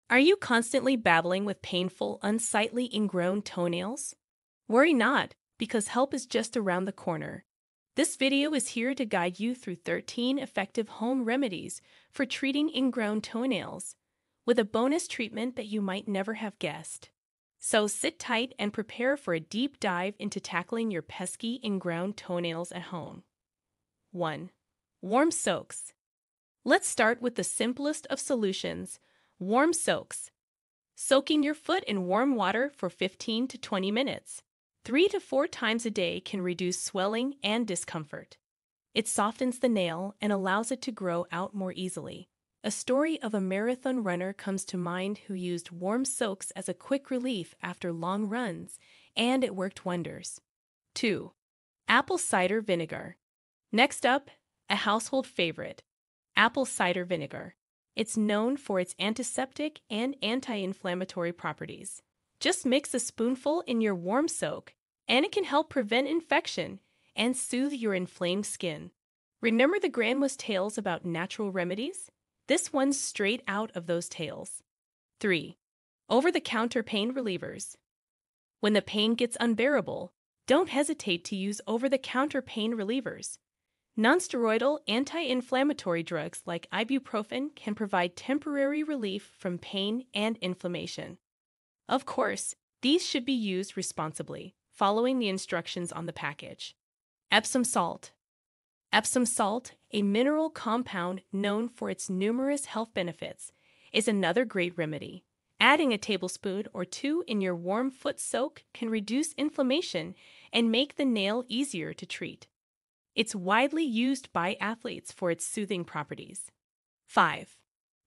Are you constantly battling with painful, unsightly ingrown toenails? Worry not, because help is just around the corner. This video is here to guide you through 13 effective home remedies for treating ingrown toenails, with a bonus treatment that you might never have guessed. So sit tight and prepare for a deep dive into tackling your pesky ingrown toenails at home. 1. Warm soaks. Let's start with the simplest of solutions, warm soaks. Soaking your foot in warm water for 15 to 20 minutes, 3 to 4 times a day can reduce swelling and discomfort. It softens the nail and allows it to grow out more easily. A story of a marathon runner comes to mind who used warm soaks as a quick relief after long runs, and it worked wonders. 2. Apple cider vinegar. Next up, a household favorite, apple cider vinegar. It's known for its antiseptic and anti-inflammatory properties. Just mix a spoonful in your warm soak, and it can help prevent infection and soothe your inflamed skin. Remember the grandma's tales about natural remedies? This one's straight out of those tales. 3. Over-the-counter pain relievers. When the pain gets unbearable, don't hesitate to use over-the-counter pain relievers. Non-steroidal anti-inflammatory drugs like ibuprofen can provide temporary relief from pain and inflammation. Of course, these should be used responsibly, following the instructions on the package. Epsom salt. Epsom salt, a mineral compound known for its numerous health benefits, is another great remedy. Adding a tablespoon or 2 in your warm foot soak can reduce inflammation and make the nail easier to treat. It's widely used by athletes for its soothing properties. 5.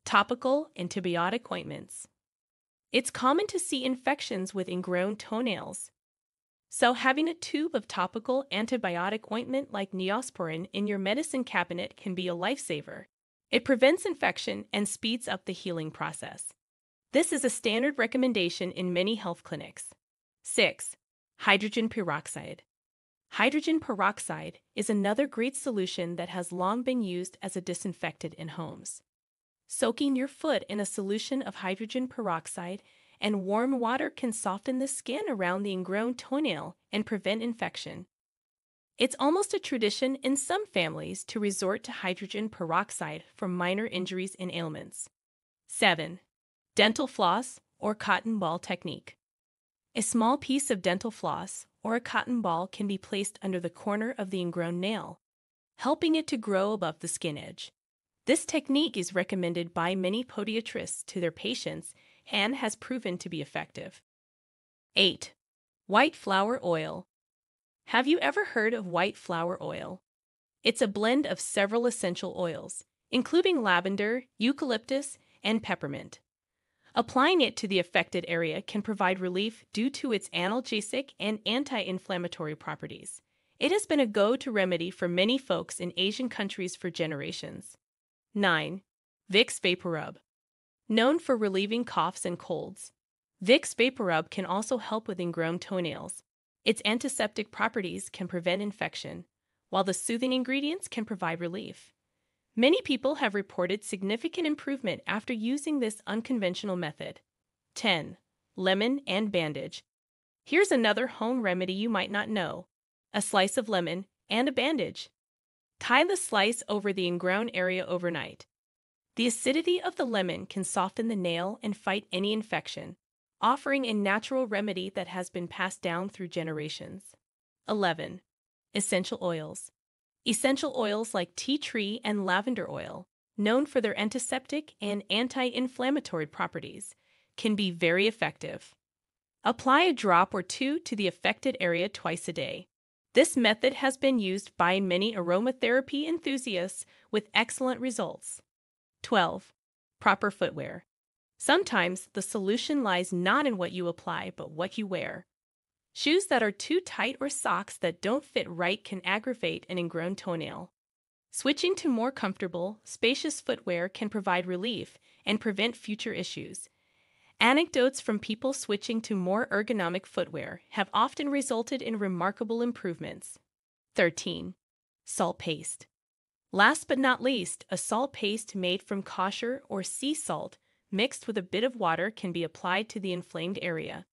Topical antibiotic ointments. It's common to see infections with ingrown toenails, so having a tube of topical antibiotic ointment like Neosporin in your medicine cabinet can be a lifesaver. It prevents infection and speeds up the healing process. This is a standard recommendation in many health clinics. 6. Hydrogen peroxide. Hydrogen peroxide is another great solution that has long been used as a disinfectant in homes. Soaking your foot in a solution of hydrogen peroxide and warm water can soften the skin around the ingrown toenail and prevent infection. It's almost a tradition in some families to resort to hydrogen peroxide for minor injuries and ailments. 7. Dental floss or cotton ball technique. A small piece of dental floss or a cotton ball can be placed under the corner of the ingrown nail, helping it to grow above the skin edge. This technique is recommended by many podiatrists to their patients and has proven to be effective. 8. White flower oil. Have you ever heard of white flower oil? It's a blend of several essential oils, including lavender, eucalyptus, and peppermint. Applying it to the affected area can provide relief due to its analgesic and anti-inflammatory properties. It has been a go-to remedy for many folks in Asian countries for generations. 9. Vicks VapoRub. Known for relieving coughs and colds, Vicks VapoRub can also help with ingrown toenails. Its antiseptic properties can prevent infection, while the soothing ingredients can provide relief. Many people have reported significant improvement after using this unconventional method. 10. Lemon and bandage. Here's another home remedy you might not know: a slice of lemon and a bandage. Tie the slice over the ingrown area overnight. The acidity of the lemon can soften the nail and fight any infection, offering a natural remedy that has been passed down through generations. 11. Essential oils. Essential oils like tea tree and lavender oil, known for their antiseptic and anti-inflammatory properties, can be very effective. Apply a drop or 2 to the affected area twice a day. This method has been used by many aromatherapy enthusiasts with excellent results. 12. Proper footwear. Sometimes the solution lies not in what you apply, but what you wear. Shoes that are too tight or socks that don't fit right can aggravate an ingrown toenail. Switching to more comfortable, spacious footwear can provide relief and prevent future issues. Anecdotes from people switching to more ergonomic footwear have often resulted in remarkable improvements. 13. Salt paste. Last but not least, a salt paste made from kosher or sea salt mixed with a bit of water can be applied to the inflamed area.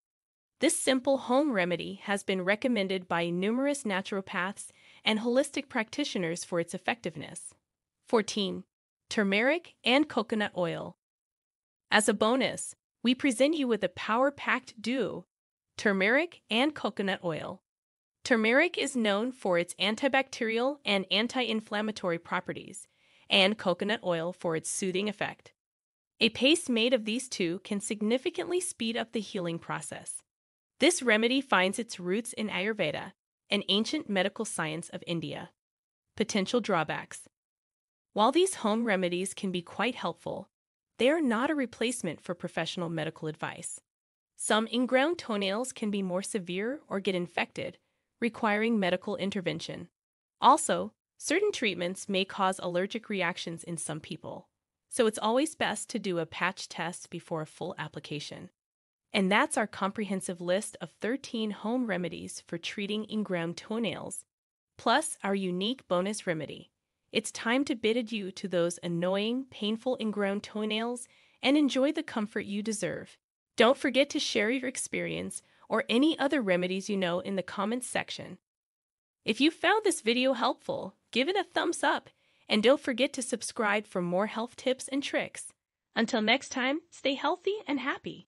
This simple home remedy has been recommended by numerous naturopaths and holistic practitioners for its effectiveness. 14. Turmeric and coconut oil. As a bonus, we present you with a power-packed duo, turmeric and coconut oil. Turmeric is known for its antibacterial and anti-inflammatory properties, and coconut oil for its soothing effect. A paste made of these two can significantly speed up the healing process. This remedy finds its roots in Ayurveda, an ancient medical science of India. Potential drawbacks. While these home remedies can be quite helpful, they are not a replacement for professional medical advice. Some ingrown toenails can be more severe or get infected, requiring medical intervention. Also, certain treatments may cause allergic reactions in some people, so it's always best to do a patch test before a full application. And that's our comprehensive list of 13 home remedies for treating ingrown toenails, plus our unique bonus remedy. It's time to bid adieu to those annoying, painful ingrown toenails and enjoy the comfort you deserve. Don't forget to share your experience or any other remedies you know in the comments section. If you found this video helpful, give it a thumbs up and don't forget to subscribe for more health tips and tricks. Until next time, stay healthy and happy.